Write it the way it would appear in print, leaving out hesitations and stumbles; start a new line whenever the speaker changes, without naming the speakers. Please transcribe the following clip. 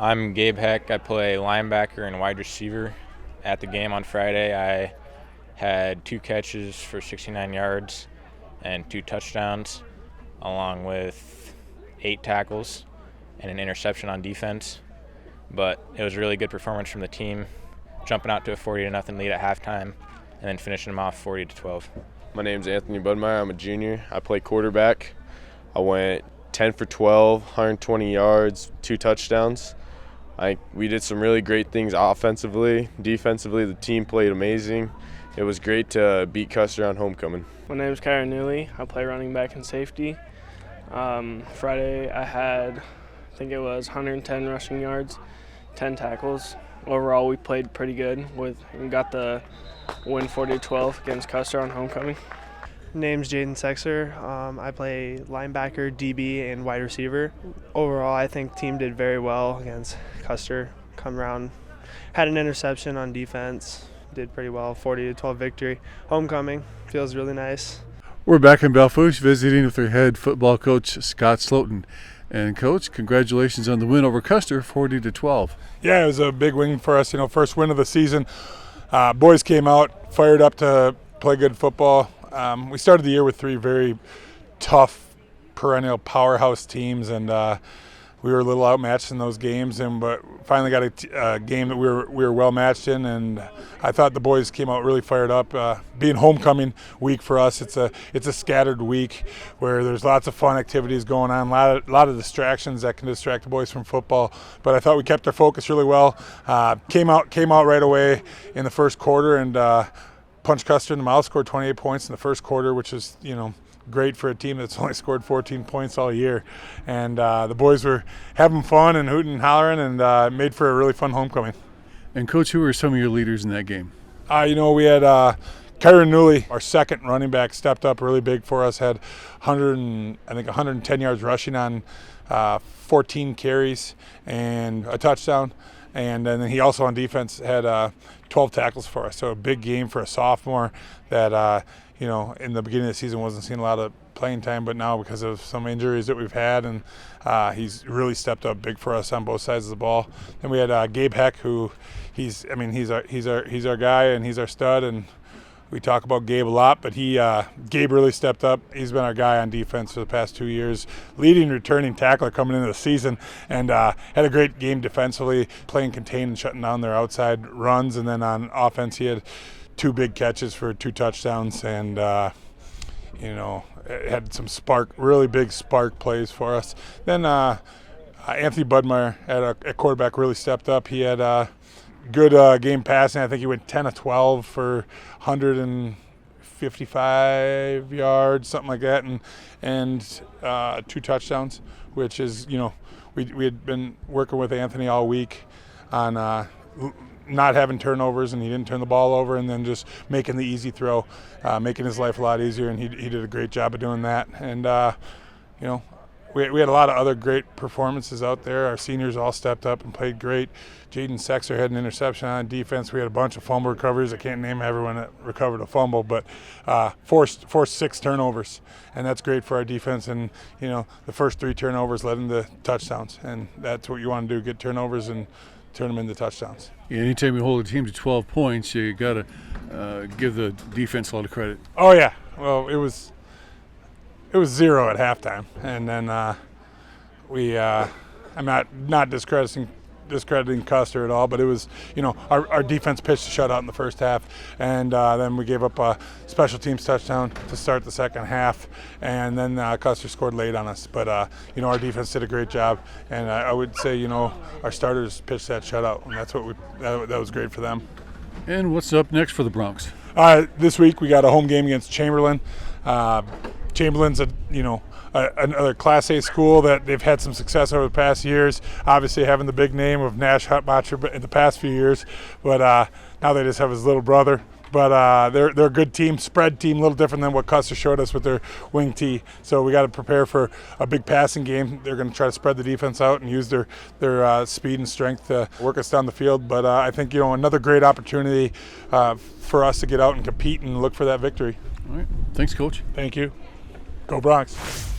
I'm Gabe Heck. I play linebacker and wide receiver. At the game on Friday, I had 2 catches for 69 yards and 2 touchdowns, along with 8 tackles and an interception on defense. But it was a really good performance from the team, jumping out to a 40-0 lead at halftime and then finishing them off 40-12.
My name's Anthony Budmeyer. I'm a junior. I play quarterback. I went 10 for 12, 120 yards, 2 touchdowns. We did some really great things offensively. Defensively, the team played amazing. It was great to beat Custer on homecoming.
My name's Kyron Newley. I play running back and safety. Friday I had, I think it was 110 rushing yards, 10 tackles. Overall, we played pretty good and got the win 40-12 against Custer on homecoming.
Name's Jaden Sexer. I play linebacker, DB, and wide receiver. Overall, I think team did very well against Custer. Come around, had an interception on defense, did pretty well, 40-12 victory. Homecoming feels really nice.
We're back in Belle Fourche visiting with their head football coach, Scott Sloten. And Coach, congratulations on the win over Custer, 40-12.
Yeah, it was a big win for us. First win of the season. Boys came out fired up to play good football. We started the year with 3 very tough, perennial powerhouse teams, and we were a little outmatched in those games. But finally got a game that we were well matched in, and I thought the boys came out really fired up. Being homecoming week for us, it's a scattered week where there's lots of fun activities going on, a lot of distractions that can distract the boys from football. But I thought we kept our focus really well. Came out right away in the first quarter and punched Custer in the mouth, scored 28 points in the first quarter, which is, great for a team that's only scored 14 points all year. And the boys were having fun and hooting and hollering, and made for a really fun homecoming.
And Coach, who were some of your leaders in that game?
We had Kyron Newley, our second running back, stepped up really big for us, had 110 yards rushing on 14 carries and a touchdown. And then he also on defense had 12 tackles for us. So a big game for a sophomore that, in the beginning of the season wasn't seeing a lot of playing time, but now because of some injuries that we've had, and he's really stepped up big for us on both sides of the ball. Then we had Gabe Heck, who he's our guy and he's our stud, and we talk about Gabe a lot, but Gabe really stepped up. He's been our guy on defense for the past 2 years, leading returning tackler coming into the season, and had a great game defensively, playing contain and shutting down their outside runs. And then on offense, he had 2 big catches for 2 touchdowns, and had some really big spark plays for us. Then Anthony Budmeyer at quarterback really stepped up. He had good game passing. I think he went 10 of 12 for 155 yards, something like that, and 2 touchdowns, which is, we had been working with Anthony all week on not having turnovers, and he didn't turn the ball over, and then just making the easy throw, making his life a lot easier, and he did a great job of doing that. And, we had a lot of other great performances out there. Our seniors all stepped up and played great. Jaden Sexer had an interception on defense. We had a bunch of fumble recoveries. I can't name everyone that recovered a fumble, but forced 6 turnovers, and that's great for our defense. And, the first 3 turnovers led into touchdowns, and that's what you want to do, get turnovers and turn them into touchdowns.
Yeah, anytime you hold a team to 12 points, you got to give the defense a lot of credit.
Oh, yeah. Well, it was 0 at halftime, and then I'm not discrediting Custer at all, but it was, our defense pitched a shutout in the first half, and then we gave up a special teams touchdown to start the second half, and then Custer scored late on us. But our defense did a great job, and I would say, our starters pitched that shutout, and that's what that was great for them.
And what's up next for the Broncs?
This week we got a home game against Chamberlain. Chamberlain's another Class A school that they've had some success over the past years. Obviously having the big name of Nash Hutmacher in the past few years, but now they just have his little brother. But they're a good team, spread team, a little different than what Custer showed us with their wing tee. So we got to prepare for a big passing game. They're going to try to spread the defense out and use their speed and strength to work us down the field. But I think another great opportunity for us to get out and compete and look for that victory.
All right, thanks, Coach.
Thank you. Go Broncs.